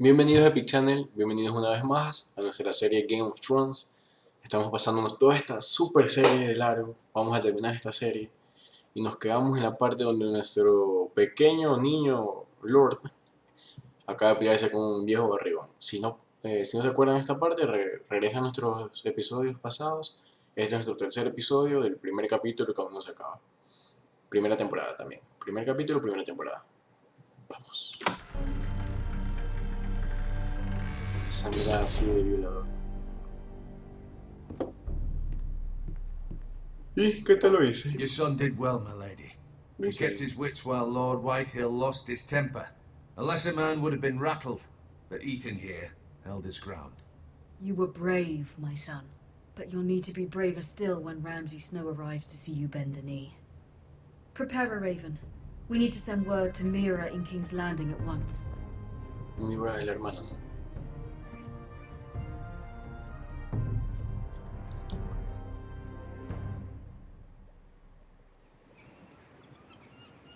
Bienvenidos a Epic Channel, bienvenidos una vez más a nuestra serie Game of Thrones. Estamos pasándonos toda esta super serie de largo, vamos a terminar esta serie y nos quedamos en la parte donde nuestro pequeño niño Lord acaba de pelearse con un viejo barrigón. Si no se acuerdan de esta parte, regresa a nuestros episodios pasados. Este es nuestro tercer episodio del primer capítulo que aún no se acaba. Primera temporada también. Primer capítulo, primera temporada. Vamos. Esa mirada así de violador. ¿Y qué tal lo hice? Your son did well, my lady. He kept his wits while Lord Whitehill lost his temper. A lesser man would have been rattled, but Ethan here held his ground. You were brave, my son. But you'll need to be braver still when Ramsay Snow arrives to see you bend the knee. Prepare a raven. We need to send word to Mira in King's Landing at once. Mira el hermano.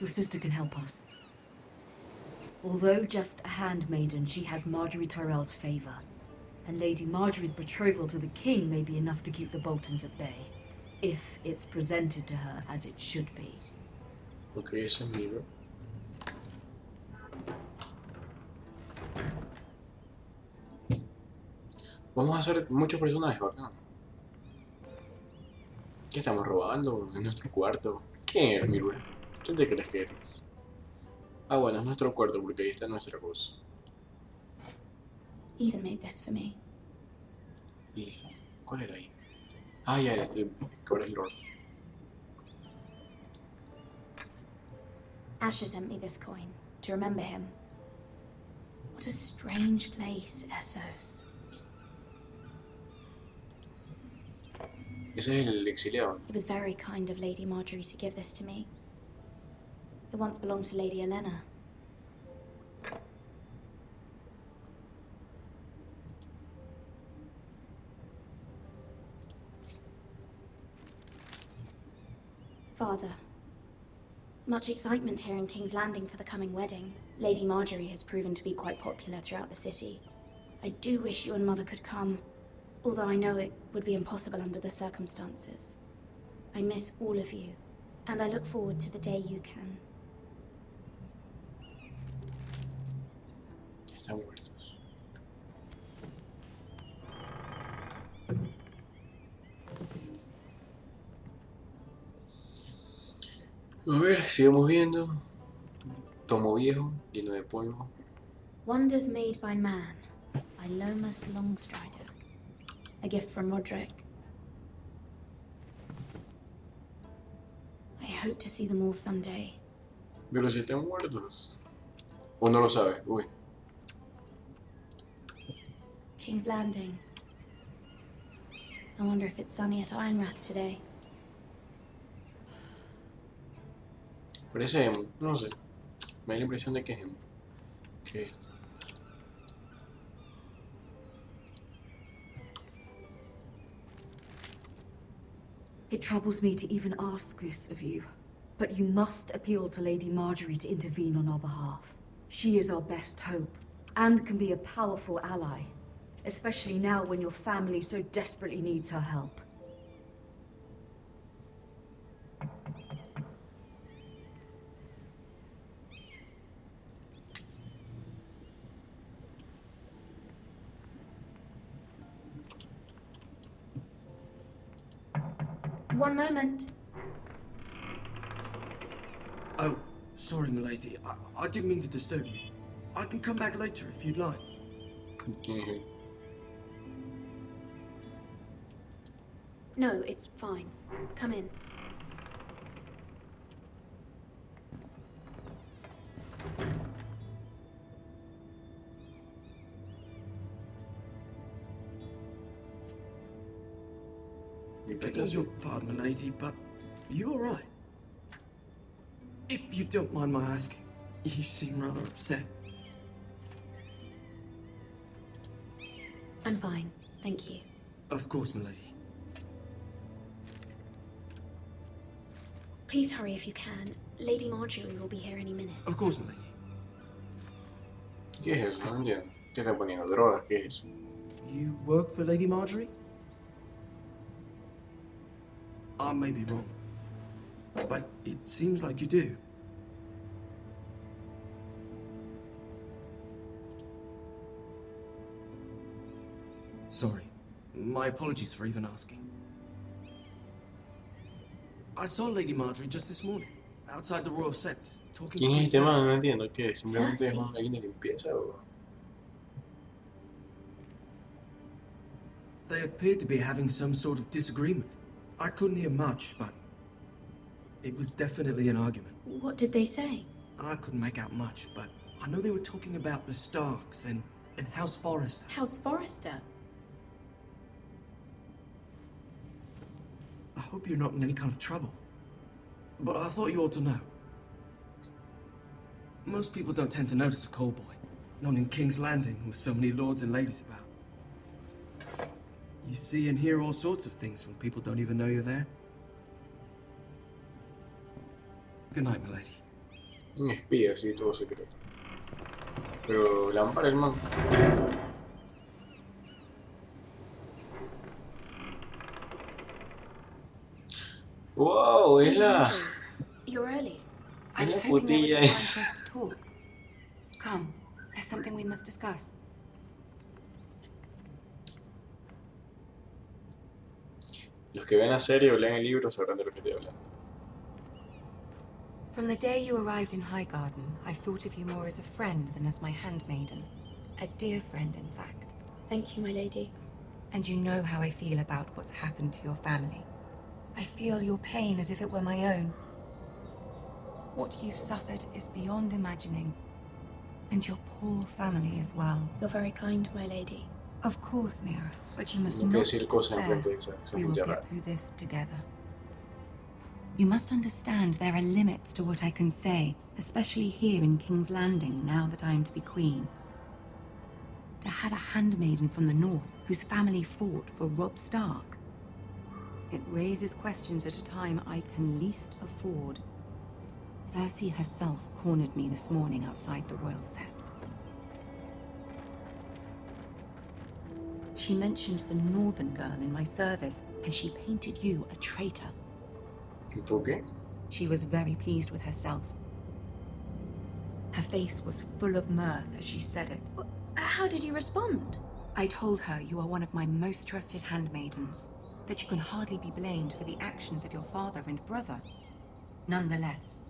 Your sister can help us. Although just a handmaiden, she has Marjorie Tyrell's favour. And Lady Marjorie's betrothal to the king may be enough to keep the Boltons at bay. If it's presented to her as it should be. Ok, ese es Mira. Vamos a hacer muchos personajes bacán. ¿Qué estamos robando? ¿En nuestro cuarto? ¿Quién es Mira? ¿Quién te crees que eres? Ah, bueno, es nuestro cuarto porque ahí está nuestra cosa. Ethan made this for me. Ethan. ¿Cuál era Ethan? Ah, ya, que ahora es Lord. Asher sent me this coin to remember him. What a strange place, Essos. Ese es el exiliado. It was very kind of Lady Marjorie to give this to me. It once belonged to Lady Olenna. Father, much excitement here in King's Landing for the coming wedding. Lady Marjorie has proven to be quite popular throughout the city. I do wish you and Mother could come, although I know it would be impossible under the circumstances. I miss all of you, and I look forward to the day you can. Están muertos. A ver, sigamos viendo. Tomo viejo, lleno de polvo. Wonders Made by Man, by Lomas Longstrider. A gift from Roderick. I hope to see them all someday. Pero si están muertos. O no lo sabe. Uy. King's Landing. I wonder if it's sunny at Ironrath today. Parece emo. No sé. Me da la impresión de que es emo. ¿Qué es? It troubles me to even ask this of you, but you must appeal to Lady Marjorie to intervene on our behalf. She is our best hope, and can be a powerful ally, especially now when your family so desperately needs her help. One moment. Oh, sorry, milady. I didn't mean to disturb you. I can come back later if you'd like. ¿Quién es él? No, it's fine. Come in. Begging your pardon, milady, but you all right? If you don't mind my asking, you seem rather upset. I'm fine, thank you. Of course, milady. Please hurry if you can. Lady Marjorie will be here any minute. Of course, milady. ¿Qué es eso? No entiendo. ¿Qué está poniendo? ¿Drogas? ¿Qué es eso? You work for Lady Marjorie? I may be wrong, but it seems like you do. Sorry. My apologies for even asking. I saw Lady Marjorie just this morning, outside the Royal Sept, talking to ¿Quién es Queen este man? Cercei. No entiendo. ¿Qué? ¿Simplemente es Cercei. alguien de limpieza o...? They appeared to be having some sort of disagreement. I couldn't hear much, but it was definitely an argument. What did they say? I couldn't make out much, but I know they were talking about the Starks and House Forrester. House Forrester? I hope you're not in any kind of trouble. But I thought you ought to know. Most people don't tend to notice a call boy. Not in King's Landing with so many lords and ladies about. You see and hear all sorts of things when people don't even know you're there. Good night, my lady. Un espía, sí, todo secreto. Pero lámpara el man. Wow, es Lady la... Marjorie, you're early. I Es was la hoping there would be putilla time for esa. us to talk. Come, there's something we must discuss. Los que ven la serie o leen el libro sabrán de lo que estoy hablando. From the day you arrived in Highgarden, I've thought of you more as a friend than as my handmaiden. A dear friend, in fact. Thank you, my lady. And you know how I feel about what's happened to your family. I feel your pain as if it were my own. What you've suffered is beyond imagining. And your poor family as well. You're very kind, my lady. Of course, Mira, but you must No te not decir cosas despair. enfrente de esa We will gente rara. get through this together. You must understand there are limits to what I can say, especially here in King's Landing, now that I am to be queen. To have a handmaiden from the north whose family fought for Robb Stark. It raises questions at a time I can least afford. Cercei herself cornered me this morning outside the Royal Sept. She mentioned the northern girl in my service, and she painted you a traitor. ¿Y por qué? She was very pleased with herself. Her face was full of mirth as she said it. How did you respond? I told her you are one of my most trusted handmaidens, that you can hardly be blamed for the actions of your father and brother. Nonetheless,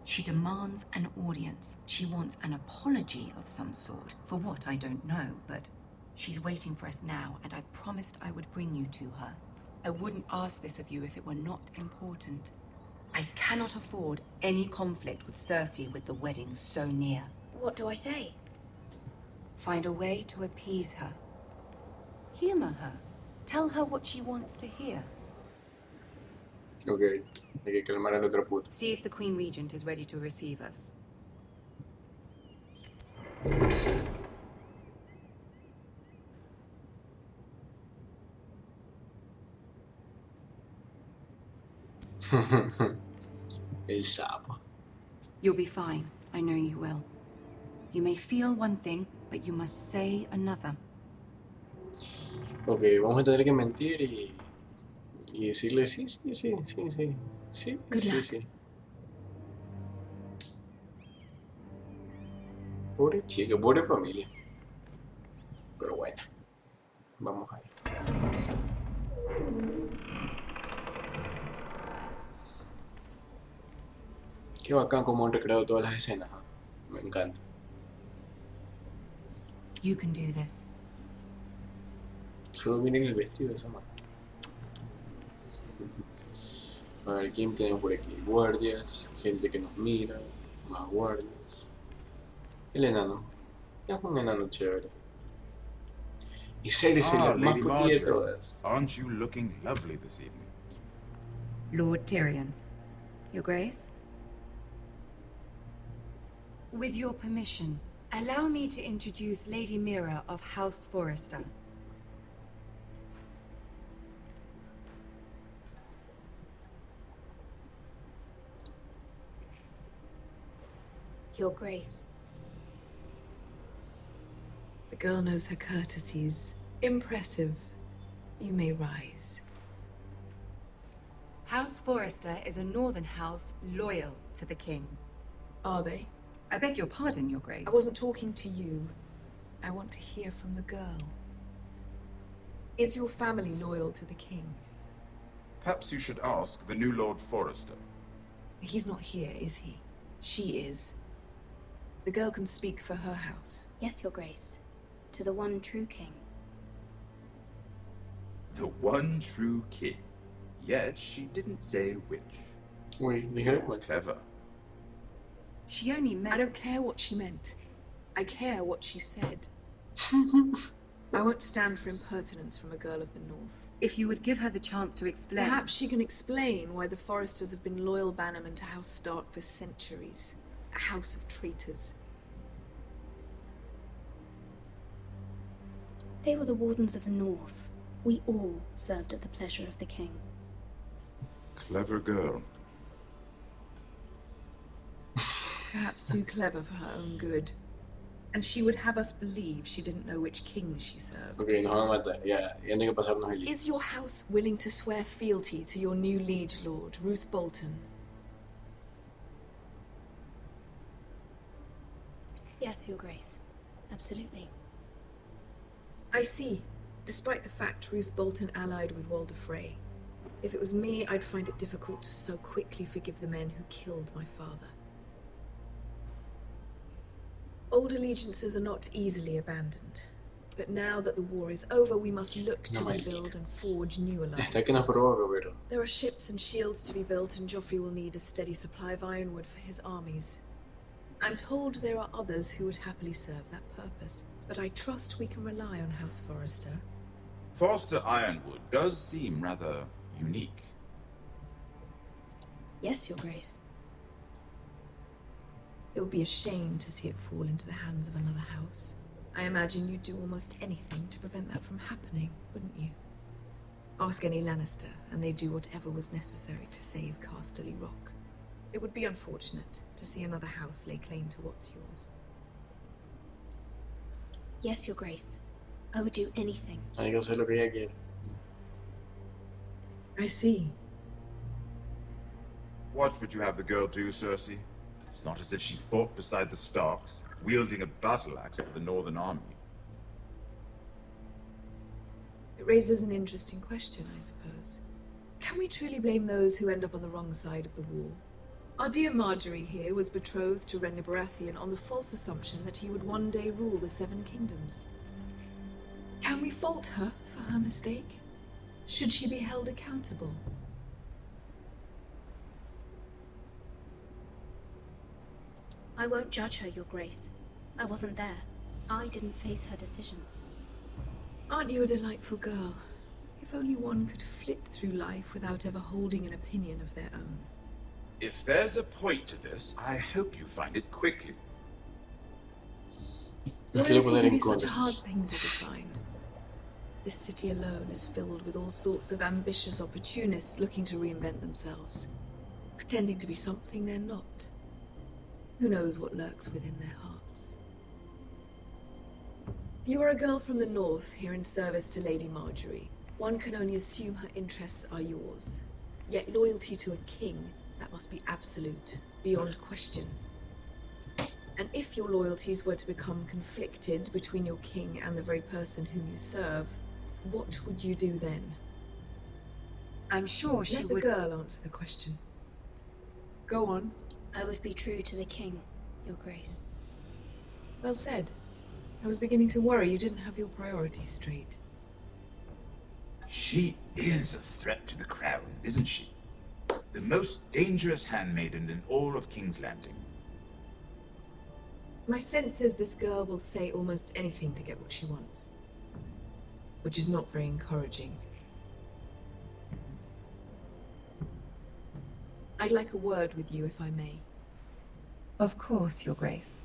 she demands an audience. She wants an apology of some sort, for what I don't know, but she's waiting for us now, and I promised I would bring you to her. I wouldn't ask this of you if it were not important. I cannot afford any conflict with Cercei with the wedding so near. What do I say? Find a way to appease her. Humor her. Tell her what she wants to hear. Ok, hay que calmar a la otra puta. See if the Queen Regent is ready to receive us. El sapo. You'll be fine. I know you will. You may feel one thing, but you must say another. Ok, vamos a tener que mentir y decirle sí, sí, sí, sí, sí, sí, Good sí, luck. sí. Pobre chica, pobre familia. Pero bueno, vamos ahí. Qué bacán como han recreado todas las escenas, ¿eh? Me encanta. You can do this. Solo miren el vestido de esa mano. A ver, ¿quién tenemos por aquí? Guardias, gente que nos mira, más guardias. El enano. Es un enano chévere. Y Serie es la más Lady putilla de Marjorie, todas. aren't you looking lovely this evening? Lord Tyrion. Your Grace? With your permission, allow me to introduce Lady Mira of House Forrester. Your Grace. The girl knows her courtesies. Impressive. You may rise. House Forrester is a northern house loyal to the king. Are they? I beg your pardon, Your Grace. I wasn't talking to you. I want to hear from the girl. Is your family loyal to the king? Perhaps you should ask the new Lord Forrester. He's not here, is he? She is. The girl can speak for her house. Yes, Your Grace. To the one true king. The one true king. Yet she didn't say which. Wait, It was clever. She only I meant... don't care what she meant. I care what she said. I won't stand for impertinence from a girl of the North. If you would give her the chance to explain... Perhaps she can explain why the Forresters have been loyal bannermen to House Stark for centuries. A house of traitors. They were the wardens of the North. We all served at the pleasure of the king. Clever girl. Perhaps too clever for her own good. And she would have us believe she didn't know which king she served. Ok, nos van a matar. Ya tiene que pasarnos el Is your house willing to swear fealty to your new liege lord, Roose Bolton? Yes, Your Grace. Absolutely. I see. Despite the fact Roose Bolton allied with Walder Frey. If it was me, I'd find it difficult to so quickly forgive the men who killed my father. Old allegiances are not easily abandoned. But now that the war is over, we must look to rebuild and forge new Está que nos alliances. provoca, pero... There are ships and shields to be built, and Joffrey will need a steady supply of ironwood for his armies. I'm told there are others who would happily serve that purpose, but I trust we can rely on House Forrester. Forster Ironwood does seem rather unique. Yes, Your Grace. It would be a shame to see it fall into the hands of another house. I imagine you'd do almost anything to prevent that from happening, wouldn't you? Ask any Lannister, and they'd do whatever was necessary to save Casterly Rock. It would be unfortunate to see another house lay claim to what's yours. Yes, Your Grace. I would do anything. Hay que hacer lo que ella quiere. I see. What would you have the girl do, Cercei? It's not as if she fought beside the Starks, wielding a battle axe for the Northern Army. It raises an interesting question, I suppose. Can we truly blame those who end up on the wrong side of the war? Our dear Marjorie here was betrothed to Renly Baratheon on the false assumption that he would one day rule the Seven Kingdoms. Can we fault her for her mistake? Should she be held accountable? I won't judge her, Your Grace. I wasn't there. I didn't face her decisions. Aren't you a delightful girl? If only one could flit through life without ever holding an opinion of their own. If there's a point to this, I hope you find it quickly. No quiero Loyalty poner can en be such a contra. hard thing to define. This city alone is filled with all sorts of ambitious opportunists looking to reinvent themselves, pretending to be something they're not. Who knows what lurks within their hearts? You are a girl from the north, here in service to Lady Marjorie. One can only assume her interests are yours. Yet loyalty to a king, that must be absolute, beyond question. And if your loyalties were to become conflicted between your king and the very person whom you serve, what would you do then? I'm sure she Let the would... girl answer the question. Go on. I would be true to the king, Your Grace. Well said. I was beginning to worry you didn't have your priorities straight. She is a threat to the crown, isn't she? The most dangerous handmaiden in all of King's Landing. My sense is this girl will say almost anything to get what she wants. Which is not very encouraging. I'd like a word with you, if I may. Of course, Your Grace.